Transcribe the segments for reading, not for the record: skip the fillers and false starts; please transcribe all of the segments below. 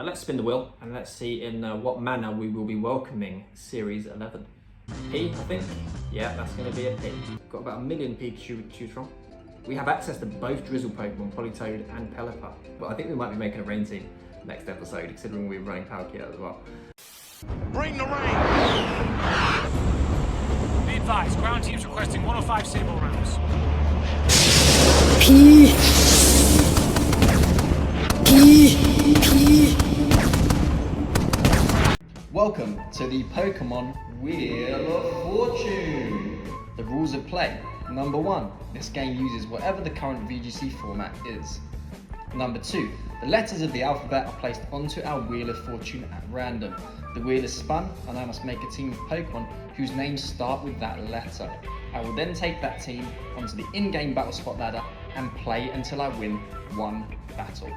let's spin the wheel and let's see in what manner we will be welcoming Series 11. P, I think? Yeah, that's going to be a P. Got about 1 million Pikachu to choose from. We have access to both Drizzle Pokémon, Politoed and Pelipper. But I think we might be making a rain team next episode, considering we're running Palkia as well. Bring the rain! Be advised, ground teams requesting 105 Sable rounds. P. Welcome to the Pokemon Wheel of Fortune. The rules of play. Number 1, this game uses whatever the current VGC format is. Number 2, the letters of the alphabet are placed onto our Wheel of Fortune at random. The wheel is spun and I must make a team of Pokemon whose names start with that letter. I will then take that team onto the in-game battle spot ladder and play until I win one battle.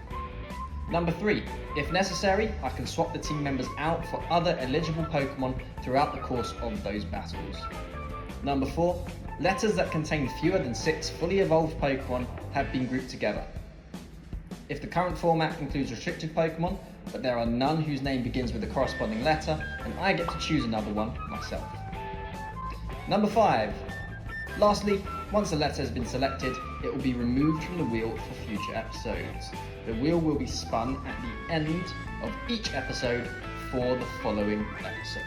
Number 3, if necessary, I can swap the team members out for other eligible Pokemon throughout the course of those battles. Number 4, letters that contain fewer than 6 fully evolved Pokemon have been grouped together. If the current format includes restricted Pokemon, but there are none whose name begins with a corresponding letter, then I get to choose another one myself. Number 5, lastly, once a letter has been selected, it will be removed from the wheel for future episodes. The wheel will be spun at the end of each episode for the following episode.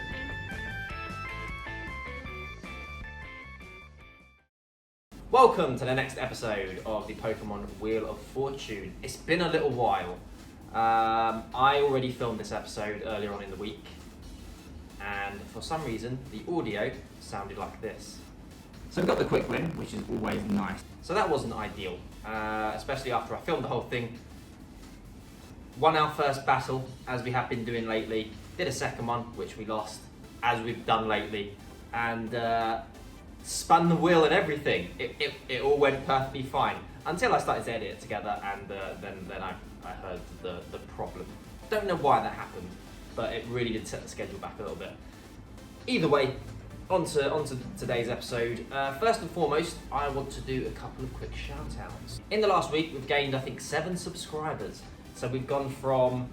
Welcome to the next episode of the Pokemon Wheel of Fortune. It's been a little while. I already filmed this episode earlier on in the week, and for some reason the audio sounded like this. So we got the quick win, which is always nice. So that wasn't ideal, especially after I filmed the whole thing. Won our first battle, as we have been doing lately. Did a second one, which we lost, as we've done lately. And spun the wheel and everything. It all went perfectly fine. Until I started to edit it together, and then I heard the problem. Don't know why that happened, but it really did set the schedule back a little bit. Either way, on to today's episode. First and foremost, I want to do a couple of quick shout-outs. In the last week, we've gained, I think, 7 subscribers. So we've gone from,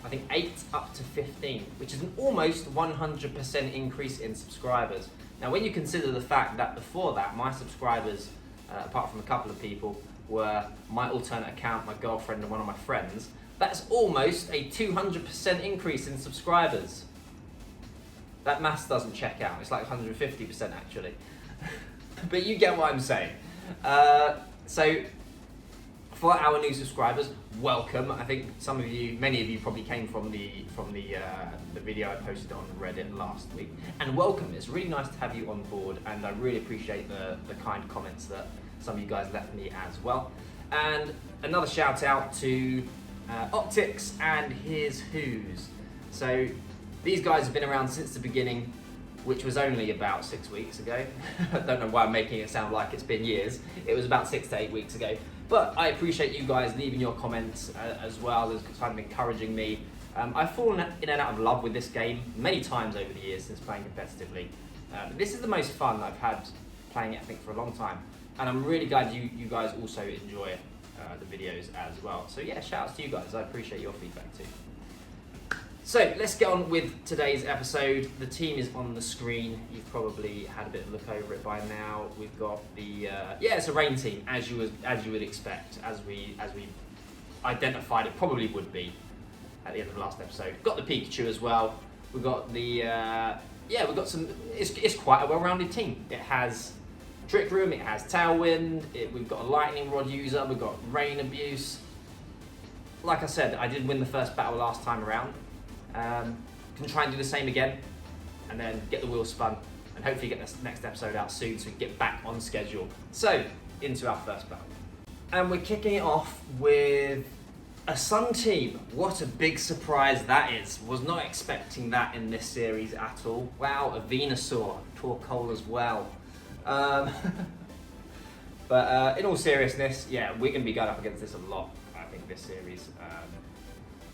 I think, 8 up to 15, which is an almost 100% increase in subscribers. Now, when you consider the fact that before that, my subscribers, apart from a couple of people, were my alternate account, my girlfriend, and one of my friends, that's almost a 200% increase in subscribers. That maths doesn't check out. It's like 150% actually. But you get what I'm saying. So for our new subscribers, welcome. I think many of you probably came from the video I posted on Reddit last week. And welcome. It's really nice to have you on board, and I really appreciate the kind comments that some of you guys left me as well. And another shout out to Optics and His Who's. So these guys have been around since the beginning, which was only about 6 weeks ago. I don't know why I'm making it sound like it's been years. It was about 6 to 8 weeks ago. But I appreciate you guys leaving your comments as well as kind of encouraging me. I've fallen in and out of love with this game many times over the years since playing competitively. This is the most fun I've had playing it, I think, for a long time. And I'm really glad you guys also enjoy the videos as well. So yeah, shout out to you guys. I appreciate your feedback too. So let's get on with today's episode. The team is on the screen. You've probably had a bit of a look over it by now. We've got the it's a rain team, as you would expect, as we identified it probably would be at the end of the last episode. Got the Pikachu as well. We've got the we've got some. It's quite a well-rounded team. It has Trick Room. It has Tailwind. We've got a Lightning Rod user. We've got Rain Abuse. Like I said, I did win the first battle last time around. Can try and do the same again, and then get the wheel spun, and hopefully get this next episode out soon so we can get back on schedule. So, into our first battle. And we're kicking it off with a Sun team. What a big surprise that is. Was not expecting that in this series at all. Wow, a Venusaur. Torkoal as well. But in all seriousness, yeah, we're going to be going up against this a lot, I think, this series.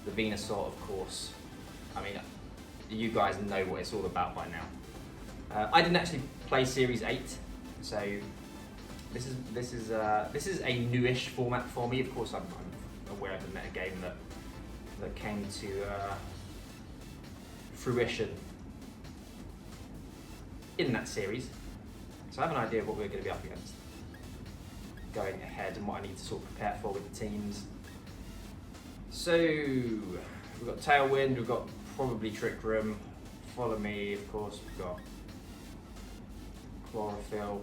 The Venusaur, of course. I mean, you guys know what it's all about by now. I didn't actually play Series 8, so this is a newish format for me. Of course, I'm aware of the metagame that that came to fruition in that series. So I have an idea of what we're going to be up against going ahead and what I need to sort of prepare for with the teams. So we've got Tailwind, we've got probably Trick Room, Follow Me, of course, we've got Chlorophyll.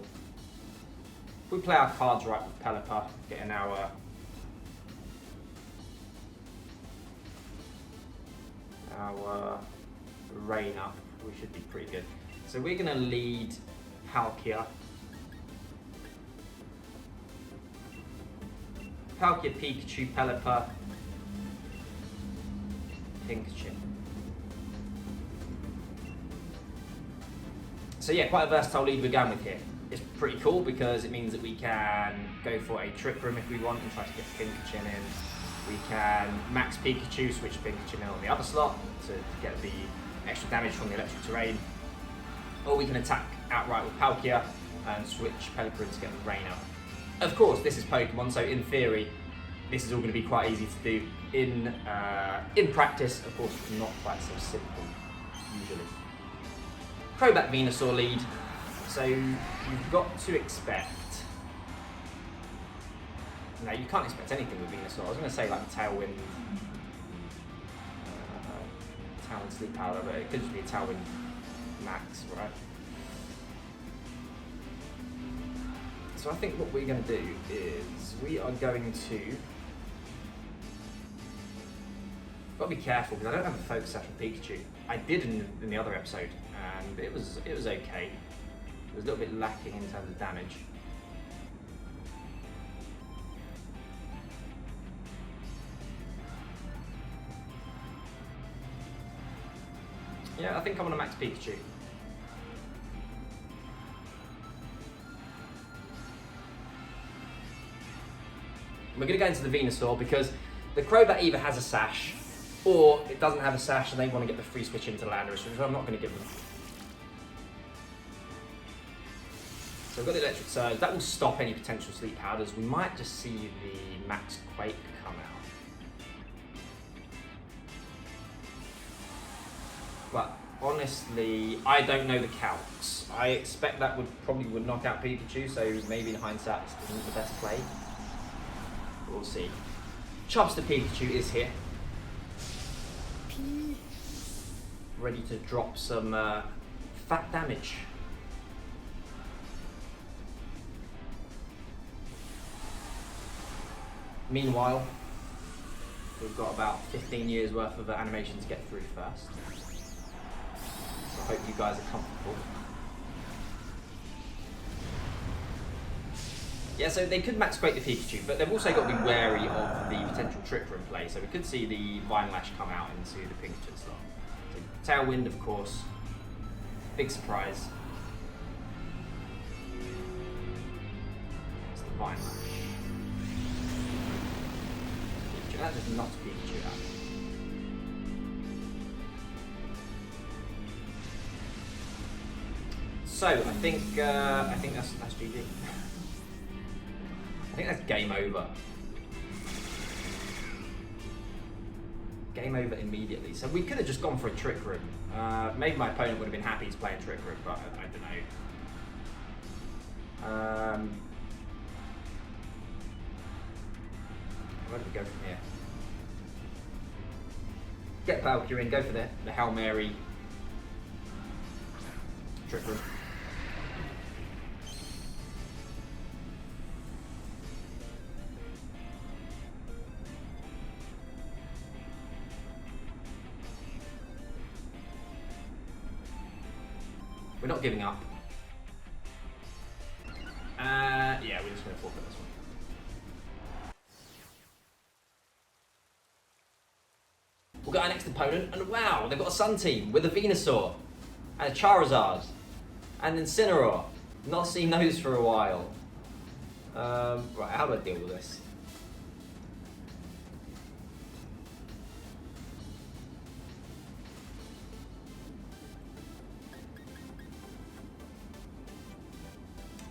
If we play our cards right with Pelipper, getting our rain up, we should be pretty good. So we're going to lead Palkia. Palkia, Pikachu, Pelipper, Pikachu. So yeah, quite a versatile lead we're going with here. It's pretty cool because it means that we can go for a Trick Room if we want and try to get Pikachu in. We can max Pikachu, switch Pikachu in on the other slot to get the extra damage from the electric terrain. Or we can attack outright with Palkia and switch Pelipper to get the rain up. Of course, this is Pokemon, so in theory, this is all going to be quite easy to do. In practice, of course, it's not quite so simple, usually. Crobat Venusaur lead, so you've got to expect... No, you can't expect anything with Venusaur. I was going to say like Tailwind, Tailwind Sleep Powder, but it could just be a Tailwind Max, right? So I think what we're going to do is we are going to... Got to be careful because I don't have a focus sash with Pikachu. I did in the other episode, and it was okay. It was a little bit lacking in terms of damage. Yeah, I think I'm gonna max Pikachu. We're gonna go into the Venusaur because the Crobat either has a sash or it doesn't have a sash and they want to get the free switch into Landorus, which I'm not going to give them. So we've got the Electric Surge. That will stop any potential Sleep Powders. We might just see the Max Quake come out. But honestly, I don't know the counts. I expect that probably would knock out Pikachu, so maybe in hindsight this isn't the best play. We'll see. Chopster Pikachu is here. Ready to drop some fat damage. Meanwhile, we've got about 15 years worth of animation to get through first. So I hope you guys are comfortable. Yeah, so they could max quake the Pikachu, but they've also got to be wary of the potential Trick Room play. So we could see the Vine Lash come out into the Pikachu slot. So Tailwind, of course. Big surprise. It's the Vine Lash. Pikachu. That just knocks Pikachu out. So I think that's GG. I think that's game over. Game over immediately. So we could have just gone for a Trick Room. Maybe my opponent would have been happy to play a Trick Room, but I don't know. Where do we go from here? Get Palkia in, go for the Hail Mary. Trick Room. We're not giving up. Yeah, we're just going to forfeit this one. We'll get our next opponent, and wow, they've got a Sun team with a Venusaur, and a Charizard, and Incineroar. Not seen those for a while. Right, how do I deal with this?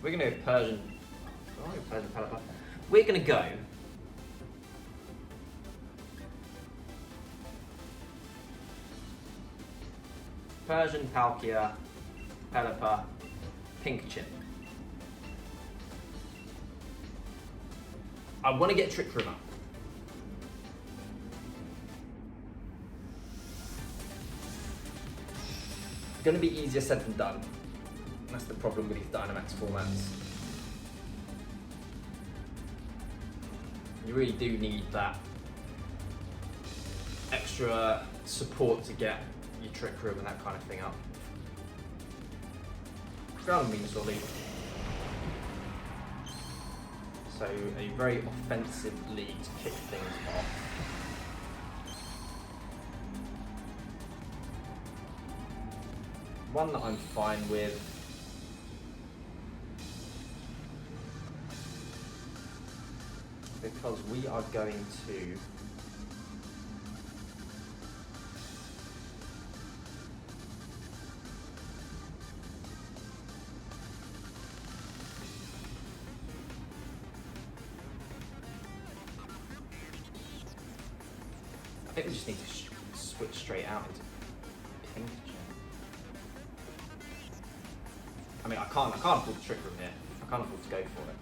We're going to go Persian. Oh, Persian Pelipper. We're going to go Persian, Palkia, Pelipper, Pikachu. I want to get Trick Room up. It's going to be easier said than done. That's the problem with these Dynamax formats. You really do need that extra support to get your Trick Room and that kind of thing up. Ground Venusaur lead. So a very offensive lead to kick things off. One that I'm fine with. Because we are going to I think we just need to switch straight out into Pikachu. I mean, I can't afford the Trick Room here. I can't afford to go for it.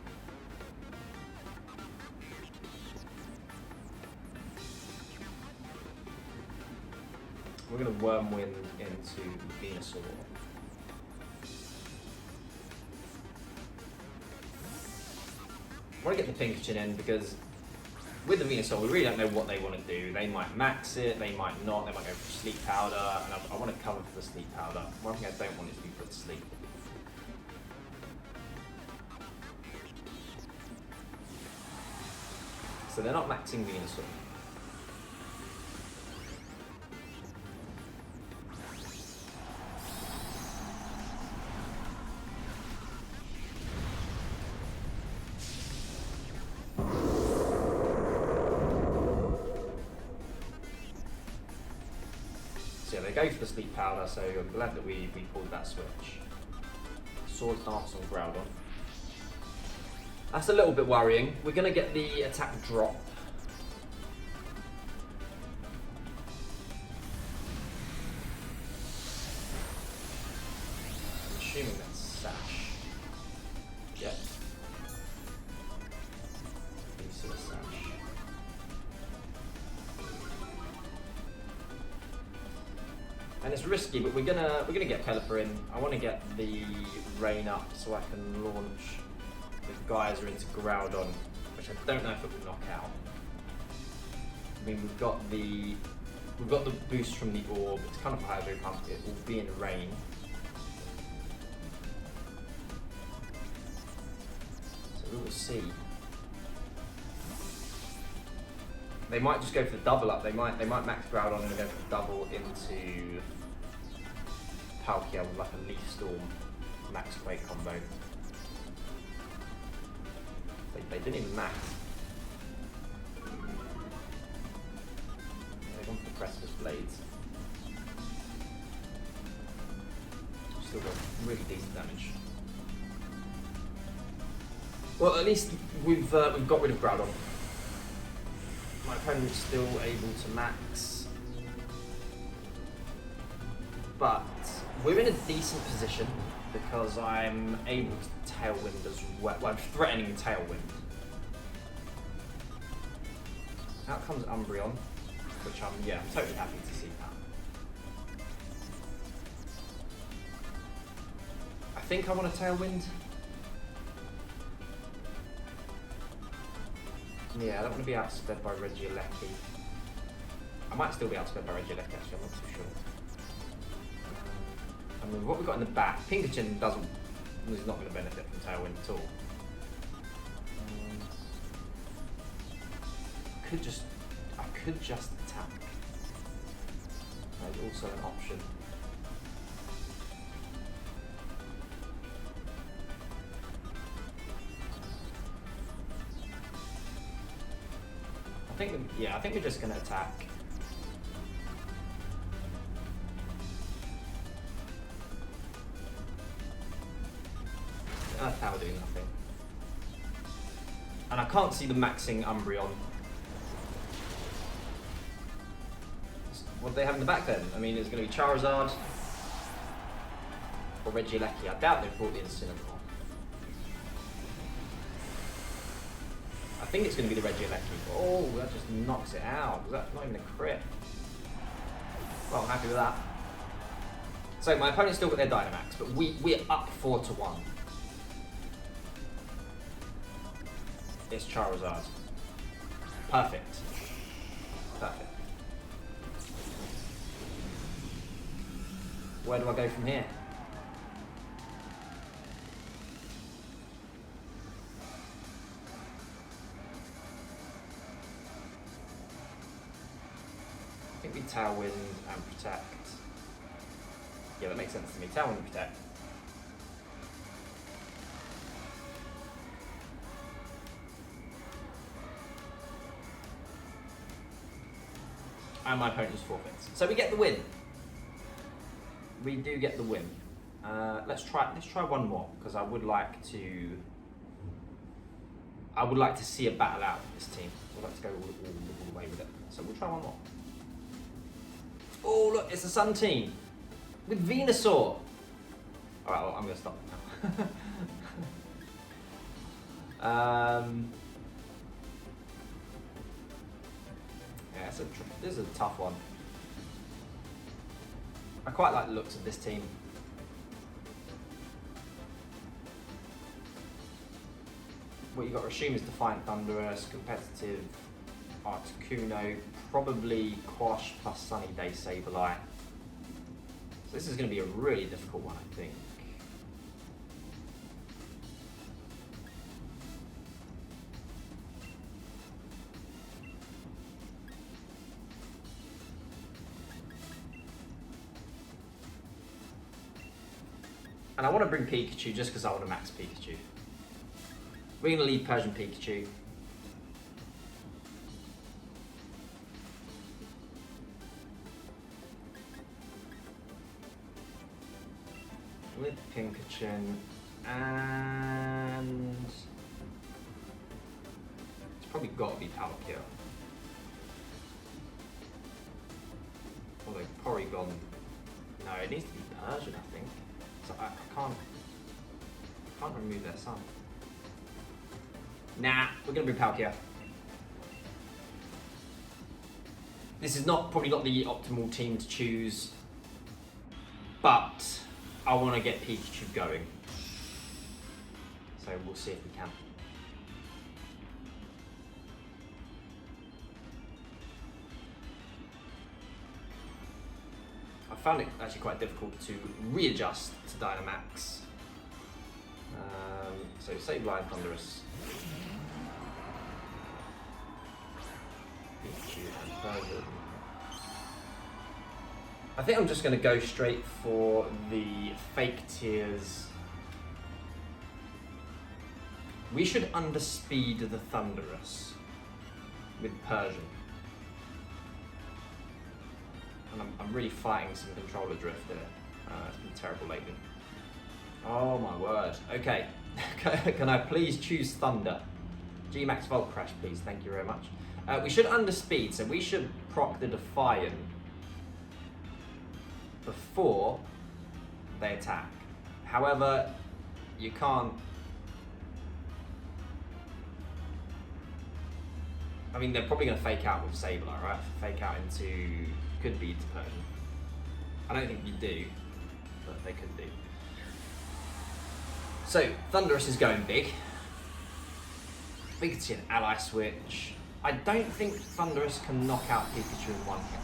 We're going to Wormwind into Venusaur. I want to get the Pikachu in because with the Venusaur, we really don't know what they want to do. They might max it, they might not, they might go for Sleep Powder, and I want to cover for the Sleep Powder. One thing I don't want is to be put to sleep. So they're not maxing Venusaur. So yeah, they go for the Sleep Powder, so I'm glad that we pulled that switch. Sword Dance on Groudon. That's a little bit worrying. We're going to get the attack drop. I'm assuming that's Sash. Yep. Sash. And it's risky, but we're gonna get Pelipper in. I want to get the rain up so I can launch the Geyser into Groudon, which I don't know if it will knock out. I mean, we've got the boost from the orb. It's kind of Hydro Pump. It will be in rain. So we will see. They might just go for the double up. They might max Groudon and go for the double into Palkia with like a Leaf Storm max Quake combo. They didn't even max. They've gone for the Precipice Blades. Still got really decent damage. Well, at least we've got rid of Groudon. My opponent's still able to max, but we're in a decent position because I'm able to Tailwind as well. Well, I'm threatening Tailwind. Out comes Umbreon, which I'm totally happy to see that. I think I want a Tailwind. Yeah, I don't want to be outsped by Regieleki. I might still be outsped by Regieleki actually, I'm not too sure. I mean, what we've got in the back, Pikachu is not going to benefit from Tailwind at all. I could just attack. That's also an option. I think we're just going to attack. Earth Power doing nothing. And I can't see the maxing Umbreon. What do they have in the back then? I mean, it's going to be Charizard, Or Regieleki. I doubt they've brought the Incineroar. I think it's going to be the Regieleki. Oh, that just knocks it out. Was that not even a crit? Well, I'm happy with that. So my opponent's still got their Dynamax, but we're up 4-1. It's Charizard. Perfect. Perfect. Where do I go from here? I think we Tailwind and Protect. Yeah, that makes sense to me. Tailwind and Protect. And my opponent just forfeits. So we get the win. We do get the win. Let's try one more, because I would like to see a battle out with this team. I'd like to go all the way with it. So we'll try one more. Oh look, it's the Sun team with Venusaur. Alright, well, I'm gonna stop now. Yeah, this is a tough one. I quite like the looks of this team. What you got to assume is Defiant Thunderous, competitive Articuno, probably Quash plus Sunny Day Sableye. So this is going to be a really difficult one, I think. And I want to bring Pikachu just because I want to max Pikachu. We're going to leave Persian Pikachu. With Pikachu and it's probably got to be Palkia. Although Porygon, no, it needs to be Persian, I think. So I can't remove their sun. Nah, we're gonna bring Palkia. This is probably not the optimal team to choose, but I want to get Pikachu going. So we'll see if we can. I found it actually quite difficult to readjust to Dynamax. So Sableye and Thunderous. Pikachu and Persian. I think I'm just going to go straight for the fake tears. We should underspeed the Thunderous with Persian. And I'm really fighting some controller drift here. It's been terrible lately. Oh my word. Okay. Can I please choose Thunder? G-Max Volt Crash, please. Thank you very much. We should underspeed, so we should proc the Defiant before they attack. However, you can't... I mean, they're probably going to fake out with Sableye, right? Fake out into... could be to Persian. I don't think you do, but they could do. So, Thunderous is going big. We could see an ally switch. I don't think Thunderous can knock out Pikachu in one hit.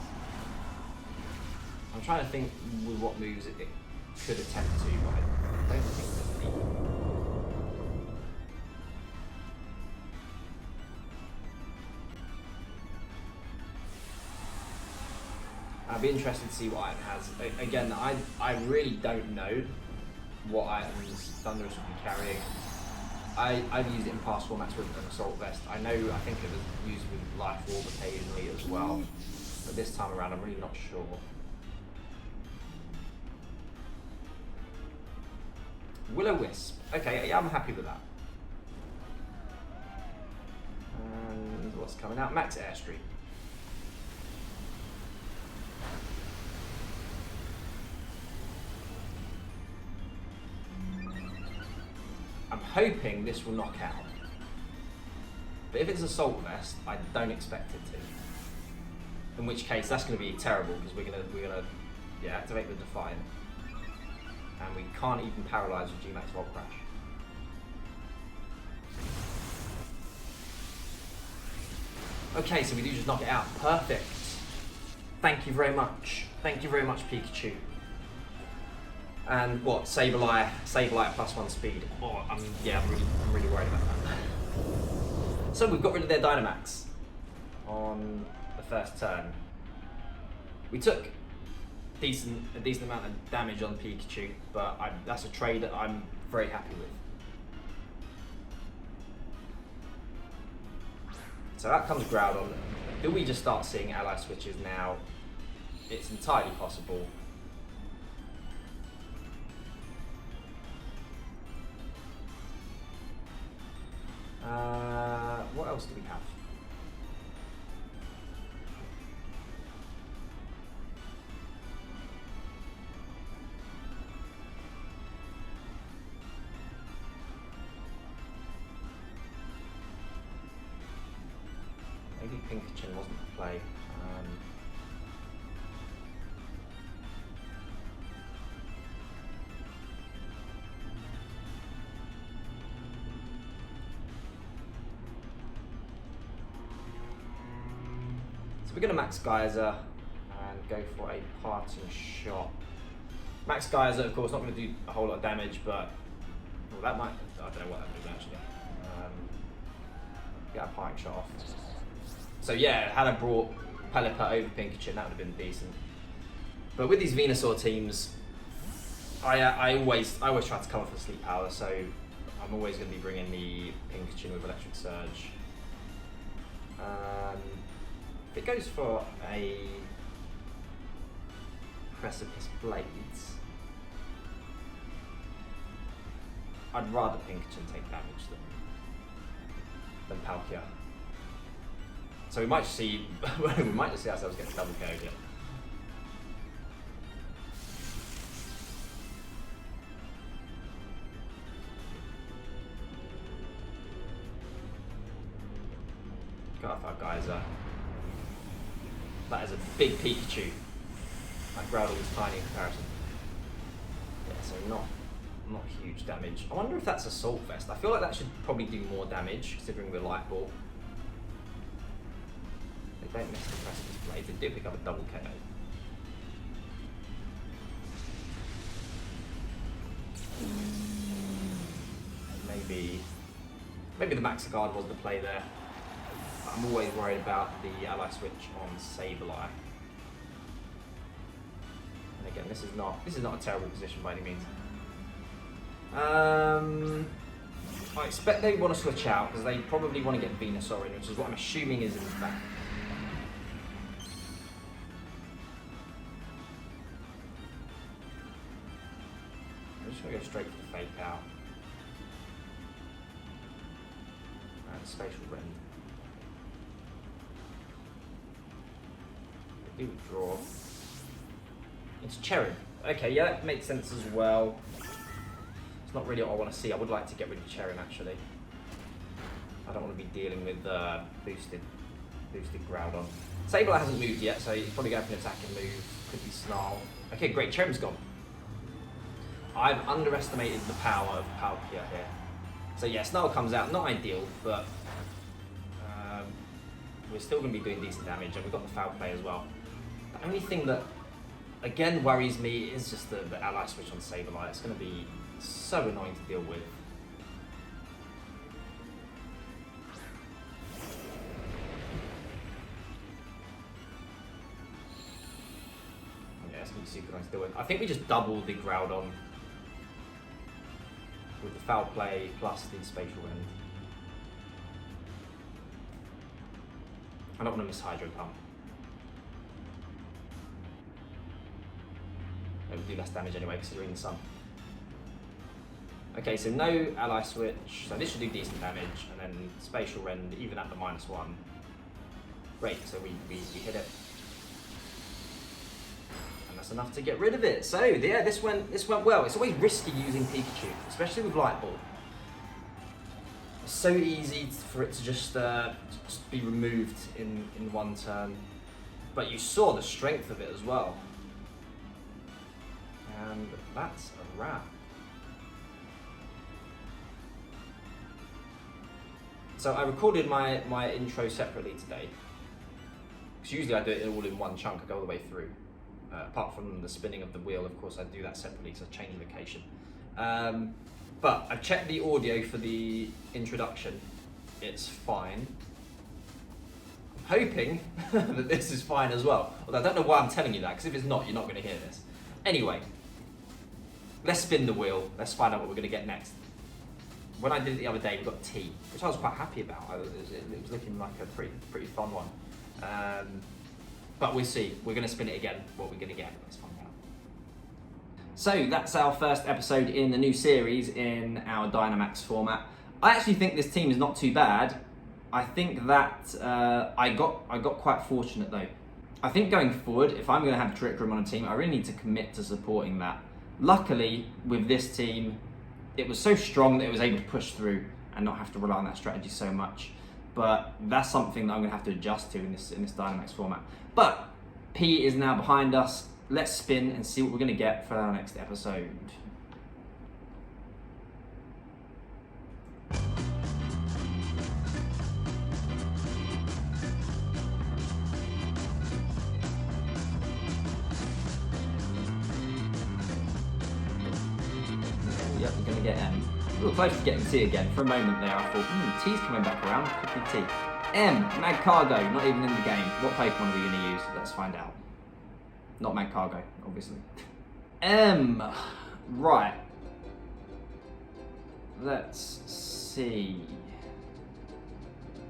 I'm trying to think with what moves it could attempt to, but I don't think there's any. I'd be interested to see what item has. Again, I really don't know what items Thunderous would be carrying. I've used it in past formats with an Assault Vest. I think it was used with Life Orb occasionally as well. But this time around, I'm really not sure. Will-O-Wisp. Okay, yeah, I'm happy with that. And what's coming out? Max Airstream. hoping this will knock out. But if it's Assault Vest, I don't expect it to. In which case, that's going to be terrible because we're gonna activate the Defiant, and we can't even paralyze with G-Max Volt Crash. Okay, so we do just knock it out. Perfect. Thank you very much. Thank you very much, Pikachu. And what? Sableye at +1 speed. Oh, I'm really worried about that. So we've got rid of their Dynamax on the first turn. We took a decent amount of damage on Pikachu, but that's a trade that I'm very happy with. So that comes Groudon. Do we just start seeing ally switches now? It's entirely possible. What else do we have? Maybe Pikachu wasn't the play. We're going to Max Geyser and go for a parting shot. Max Geyser, of course, not going to do a whole lot of damage, but well, that might, I don't know what that does actually. Get a parting shot off. So yeah, had I brought Pelipper over Pikachu, that would have been decent. But with these Venusaur teams, I always try to cover for Sleep Powder, so I'm always going to be bringing the Pikachu with Electric Surge. If it goes for a Precipice Blades, I'd rather Pikachu take damage than Palkia. So we might just see ourselves get double KO'd here. Got off our Geyser. That is a big Pikachu. That Groudon was tiny in comparison. Yeah, so not huge damage. I wonder if that's Assault Vest. I feel like that should probably do more damage considering the Light Ball. They don't miss the Precipice Blades. They do pick up a double KO. Maybe the Max Guard was the play there. I'm always worried about the ally switch on Sableye. And again, this is not a terrible position by any means. I expect they want to switch out because they probably want to get Venusaur in, which is what I'm assuming is in the back. I'm just going to go straight for the Fake Out. And Spatial Rend. Do withdraw. It's Cherry. Okay, yeah, that makes sense as well. It's not really what I want to see. I would like to get rid of Cherry actually. I don't want to be dealing with boosted Groudon. Sableye hasn't moved yet, so he's probably going for an attacking move. Could be Snarl. Okay, great. Cherry's gone. I've underestimated the power of Palkia here. So yeah, Snarl comes out. Not ideal, but we're still going to be doing decent damage, and we've got the foul play as well. The only thing that, again, worries me is just the ally switch on Sableye. It's going to be so annoying to deal with. Yeah, it's going to be super nice to deal with. I think we just double the Groudon with the foul play plus the Spatial Rend. I don't want to miss Hydro Pump. It would do less damage anyway, considering the sun. Okay, so no ally switch. So this should do decent damage, and then Spatial Rend, even at the -1. Great, so we hit it. And that's enough to get rid of it. So yeah, this went well. It's always risky using Pikachu, especially with Light Ball. It's so easy for it to just be removed in one turn. But you saw the strength of it as well. And that's a wrap. So I recorded my intro separately today. Because usually I do it all in one chunk, I go all the way through. Apart from the spinning of the wheel, of course I do that separately because I change location. But I've checked the audio for the introduction. It's fine. I'm hoping that this is fine as well. Although I don't know why I'm telling you that, because if it's not, you're not going to hear this. Anyway, let's spin the wheel. Let's find out what we're going to get next. When I did it the other day, we got T, which I was quite happy about. It was looking like a pretty fun one. But we'll see. We're going to spin it again. What we're going to get. Let's find out. So that's our first episode in the new series in our Dynamax format. I actually think this team is not too bad. I think that I got quite fortunate though. I think going forward, if I'm going to have Trick Room on a team, I really need to commit to supporting that. Luckily, with this team, it was so strong that it was able to push through and not have to rely on that strategy so much. But that's something that I'm going to have to adjust to in this Dynamax format. But P is now behind us. Let's spin and see what we're going to get for our next episode. Yep, we're going to get M. We were close to getting T again. For a moment there, I thought, T's coming back around. Could be T. M, Magcargo, not even in the game. What Pokemon are we going to use? Let's find out. Not Magcargo, obviously. M, right. Let's see.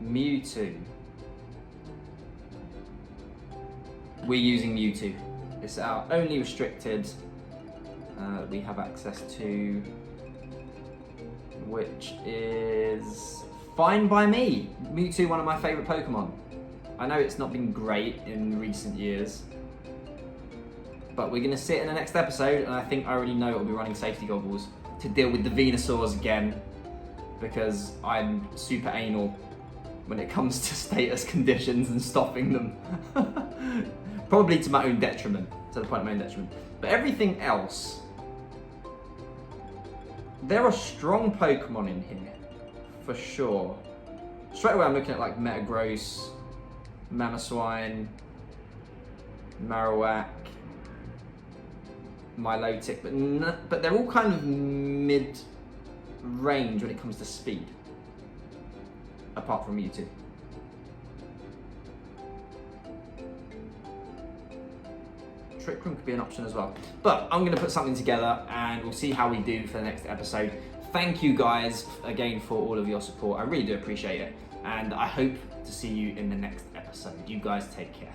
Mewtwo. We're using Mewtwo. It's our only restricted we have access to, which is fine by me. Mewtwo, one of my favourite Pokemon. I know it's not been great in recent years, but we're going to see it in the next episode, and I think I already know it will be running safety goggles to deal with the Venusaurs again, because I'm super anal when it comes to status conditions and stopping them. Probably to my own detriment, to the point of my own detriment. But everything else, there are strong Pokemon in here, for sure. Straight away I'm looking at like Metagross, Mamoswine, Marowak, Milotic, but they're all kind of mid-range when it comes to speed, apart from Mewtwo. Trick Room could be an option as well. But I'm going to put something together and we'll see how we do for the next episode. Thank you guys again for all of your support. I really do appreciate it. And I hope to see you in the next episode. You guys take care.